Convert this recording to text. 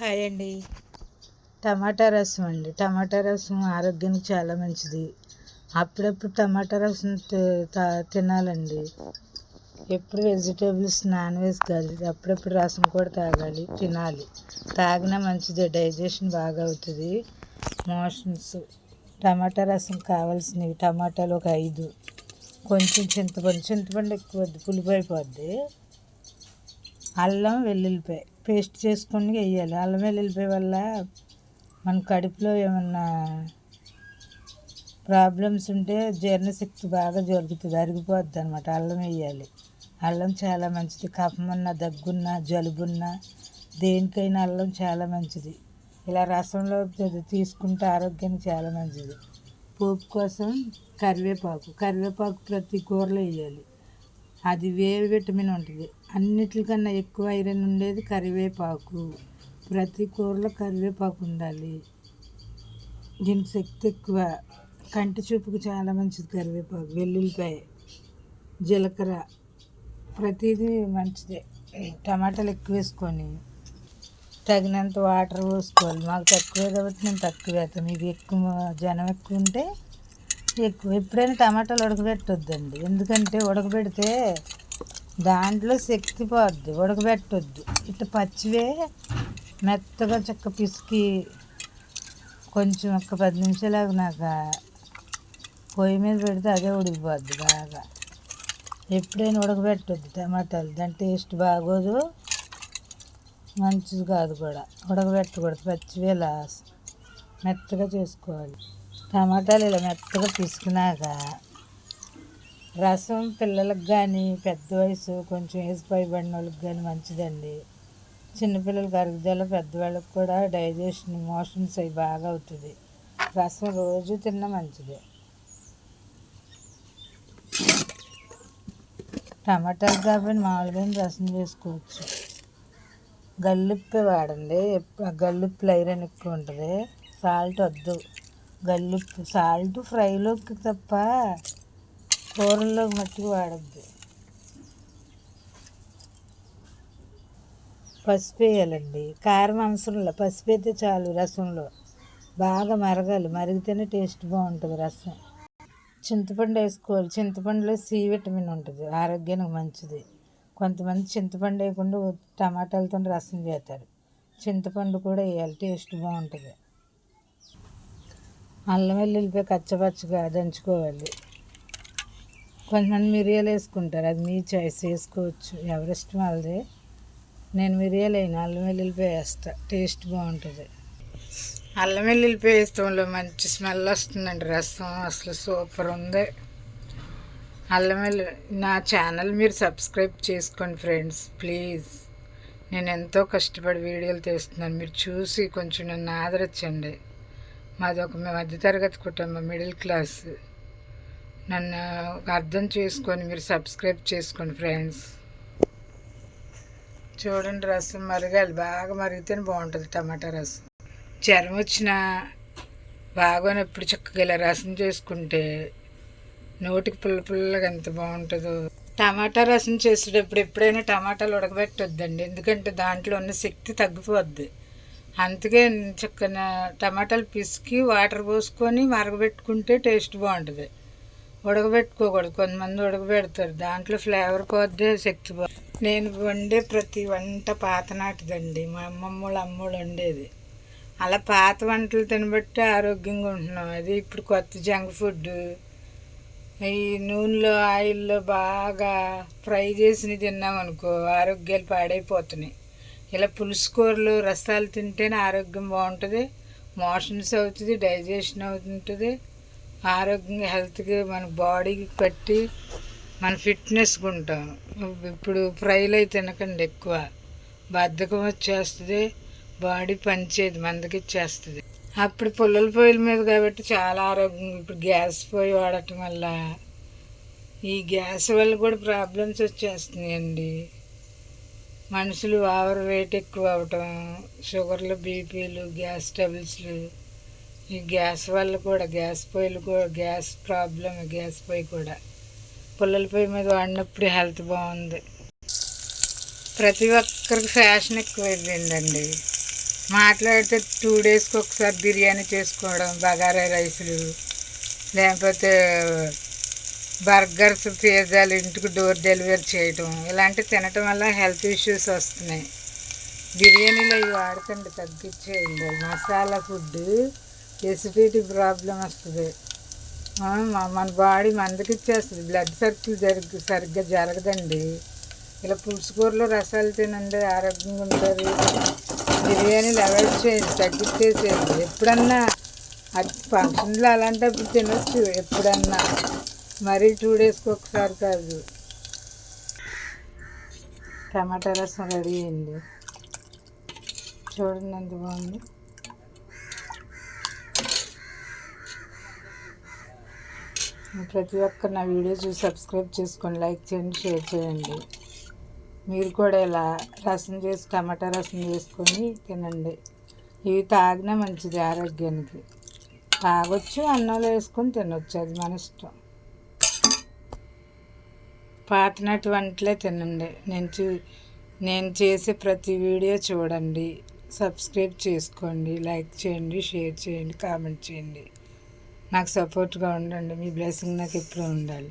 Hi అండి. టమాటా రసం అండి. టమాటా రసం ఆరోగ్యానికి చాలా మంచిది. అప్పుడప్పుడు టమాటా రసం తినాలండి. ఎప్పుడు వెజిటేబుల్స్ నాన్ వెజ్ కాదు, అప్పుడప్పుడు రసం కూడా తాగాలి, తినాలి. తాగినా మంచిదే, డైజెషన్ బాగా అవుతుంది. మోషన్స్. టమాటా రసం కావాల్సినవి టమాటాలు ఒక 5, కొంచెం చింతపండు ఎక్కువ వద్దు, పులుపు అయిపోద్ది. అల్లం వెల్లుల్లిపాయ పేస్ట్ చేసుకొని వేయాలి. అల్లం వెల్లుల్లిపాయ వల్ల మన కడుపులో ఏమన్నా ప్రాబ్లమ్స్ ఉంటే జీర్ణశక్తి బాగా జరుగుతుంది, అరిగిపోద్ది అనమాట. అల్లం వేయాలి. అల్లం చాలా మంచిది. కఫమున్నా, దగ్గున్నా, జలుబున్నా దేనికైనా అల్లం చాలా మంచిది. ఇలా రసంలో తీసుకుంటే ఆరోగ్యానికి చాలా మంచిది. పోపు కోసం కరివేపాకు ప్రతి కూరలో వేయాలి. అది విటమిన్ ఉంటుంది. అన్నిటికన్నా ఎక్కువ ఐరన్ ఉండేది కరివేపాకు. ప్రతి కూరలో కరివేపాకు ఉండాలి. దీనికి శక్తి ఎక్కువ. కంటి చూపుకు చాలా మంచిది కరివేపాకు. వెల్లుల్లిపాయ, జీలకర్ర, ప్రతిదీ మంచిదే. టమాటాలు ఎక్కువ వేసుకొని తగినంత వాటర్ పోసుకోవాలి. మాకు తక్కువే కాబట్టి నేను తక్కువ వేస్తాను. మీకు ఎక్కువ జనం ఎక్కువ ఉంటే ఎక్కువ. ఎప్పుడైనా టమాటాలు ఉడకబెట్టొద్దండి, ఎందుకంటే ఉడకబెడితే దాంట్లో శక్తి పోద్ది. ఉడకబెట్టొద్దు. ఇట్లా పచ్చివే మెత్తగా చెక్క పిసికి కొంచెం ఒక 10 నిమిషాలు ఆగినాక పొయ్యి మీద పెడితే అదే ఉడికిపోద్ది బాగా. ఎప్పుడైనా ఉడకబెట్టొద్దు టమాటాలు, దాని టేస్ట్ బాగోదు, మంచిది కాదు కూడా. ఉడకబెట్టకూడదు, పచ్చివే మెత్తగా చేసుకోవాలి. టమాటాలు ఇలా మెత్తగా పిసికినాక రసం పిల్లలకు కానీ, పెద్ద వయసు కొంచెం ఏజ్ పైబడిన వాళ్ళకి కానీ మంచిదండి. చిన్నపిల్లలకి అరుగుదల, పెద్దవాళ్ళకి కూడా డైజెషన్, మోషన్స్ అవి బాగా అవుతుంది. రసం రోజు తిన్నా మంచిదే. టమాటాలు కాబట్టి మామూలుగా రసం చేసుకోవచ్చు. గల్లుప్పే వాడండి. గల్లుప్పులో ఐరన్ ఎక్కువ ఉంటుంది. సాల్ట్ వద్దు. గల్లుప్పు సాల్ట్ ఫ్రైలోకి తప్ప కూరల్లో మట్టుకు వాడద్దు. పసుపు వేయాలండి. కారం అవసరంలో పసుపు అయితే చాలు. రసంలో బాగా మరగాలి, మరిగితేనే టేస్ట్ బాగుంటుంది రసం. చింతపండు వేసుకోవాలి. చింతపండులో సి విటమిన్ ఉంటుంది, ఆరోగ్యానికి మంచిది. కొంతమంది చింతపండు వేయకుండా టమాటాలతో రసం చేస్తారు. చింతపండు కూడా వేయాలి, టేస్ట్ బాగుంటుంది. అల్లం వెల్లుల్లిపాయ కచ్చపచ్చగా దంచుకోవాలి. కొంతమంది మిరియాలు వేసుకుంటారు, అది మీ చాయిస్, వేసుకోవచ్చు, ఎవరిష్టం వాళ్ళది. నేను మిరియాలు అయినా అల్లం వెల్లుల్లిపాయ వేస్తా, టేస్ట్ బాగుంటుంది. అల్లం వెల్లుల్లిపాయ వేస్తాంలో మంచి స్మెల్ వస్తుందండి. రసం అసలు సూపర్ ఉంది. నా ఛానల్ మీరు సబ్స్క్రైబ్ చేసుకోండి ఫ్రెండ్స్, ప్లీజ్. నేను ఎంతో కష్టపడి వీడియోలు తీస్తున్నాను, మీరు చూసి కొంచెం నన్ను ఆదరించండి. మాది ఒక మధ్యతరగతి కుటుంబం, మిడిల్ క్లాస్. నన్ను అర్థం చేసుకొని మీరు సబ్స్క్రైబ్ చేసుకోండి ఫ్రెండ్స్. చూడండి, రసం మరగాలి, బాగా మరిగితేనే బాగుంటుంది టమాటా రసం. జ్వరం వచ్చినా బాగోనప్పుడు చక్కగా ఇలా రసం చేసుకుంటే నోటికి పుల్లగా ఎంత బాగుంటుందో. టమాటా రసం చేసేటప్పుడు ఎప్పుడైనా టమాటాలు ఉడకబెట్టొద్దండి, ఎందుకంటే దాంట్లో ఉన్న శక్తి తగ్గిపోద్ది. అందుకే చక్కగా టమాటాలు పిసికి వాటర్ పోసుకొని మరగబెట్టుకుంటే టేస్ట్ బాగుంటుంది. ఉడకబెట్టుకోకూడదు. కొంతమంది ఉడకబెడతారు, దాంట్లో ఫ్లేవర్ పోద్దే, శక్తి పోద్ది. నేను వండే ప్రతి వంట పాతనాటిదండి. మా అమ్మోళ్ళు వండేది. అలా పాత వంటలు తినబట్టి ఆరోగ్యంగా ఉంటున్నాం. అది ఇప్పుడు కొత్త జంక్ ఫుడ్, ఈ నూనెలో, ఆయిల్లో బాగా ఫ్రై చేసి తిన్నామనుకో ఆరోగ్యాలు పాడైపోతున్నాయి. ఇలా పులుసు కూరలు, రసాలు తింటేనే ఆరోగ్యం బాగుంటుంది, మోషన్స్ అవుతుంది, డైజెషన్ అవుతుంటుంది, ఆరోగ్యంగా హెల్త్కి మన బాడీకి పట్టి మన ఫిట్నెస్గా ఉంటాం. ఇప్పుడు ఫ్రైలు అయితే తినకండి, ఎక్కువ బద్ధకం వచ్చేస్తుంది, బాడీ పనిచేయదు, మందకిచ్చేస్తుంది. అప్పుడు పుల్లల పొయ్యిల మీద కాబట్టి చాలా ఆరోగ్యం. ఇప్పుడు గ్యాస్ పొయ్యి వాడటం వల్ల ఈ గ్యాస్ వల్ల కూడా ప్రాబ్లమ్స్ వచ్చేస్తున్నాయండి. మనుషులు ఓవర్ వెయిట్ ఎక్కువ అవటం, షుగర్లు, బీపీలు, గ్యాస్ ట్రబుల్స్లు, ఈ గ్యాస్ వల్ల కూడా, గ్యాస్ పొయ్యిలు కూడా గ్యాస్ ప్రాబ్లం. గ్యాస్ పొయ్యి కూడా పుల్లల పొయ్యి మీద వాడినప్పుడు హెల్త్ బాగుంది. ప్రతి ఒక్కరికి ఫ్యాషన్ ఎక్కువైపోయిందండి. మాట్లాడితే 2 డేస్కి ఒకసారి బిర్యానీ చేసుకోవడం, బగారా రైసులు, లేకపోతే బర్గర్స్, పిజ్జాలు ఇంటికి డోర్ డెలివరీ చేయటం, ఇలాంటివి తినటం వల్ల హెల్త్ ఇష్యూస్ వస్తున్నాయి. బిర్యానీలో ఇవి వాడకండి, తగ్గించేయండి. మసాలా ఫుడ్ ఎసిడిటీ ప్రాబ్లం వస్తుంది. మన బాడీ మందకి ఇచ్చేస్తుంది, బ్లడ్ సర్కిల్ సరిగ్గా జరగదండి. ఇలా పులుసుకూరలో రసాలు తినండి, ఆరోగ్యంగా ఉంటారు. బిర్యానీలు అవాయిడ్ చేయండి, తగ్గించేసేయండి. ఎప్పుడన్నా అది ఫంక్షన్లో అలాంటప్పుడు తినొచ్చు, ఎప్పుడన్నా, మరీ 2 డేస్కి ఒకసారి కాదు. టమాటా రసం రెడీ అయ్యింది, చూడండి ఎంత బాగుంది. ప్రతి ఒక్కరు నా వీడియో చూసి సబ్స్క్రైబ్ చేసుకోండి, లైక్ చేయండి, షేర్ చేయండి. మీరు కూడా ఇలా రసం చేసి టమాటా రసం చేసుకొని తినండి. ఇవి తాగినా మంచిది ఆరోగ్యానికి. తాగొచ్చు, అన్నంలో వేసుకొని తినొచ్చు, అది మన ఇష్టం. పాతనాటి వంటలే తినండి. నేను చేసే ప్రతి వీడియో చూడండి, సబ్స్క్రైబ్ చేసుకోండి, లైక్ చేయండి, షేర్ చేయండి, కామెంట్ చేయండి. నాకు సపోర్ట్గా ఉండండి. మీ బ్లెస్సింగ్ నాకు ఎప్పుడూ ఉండాలి.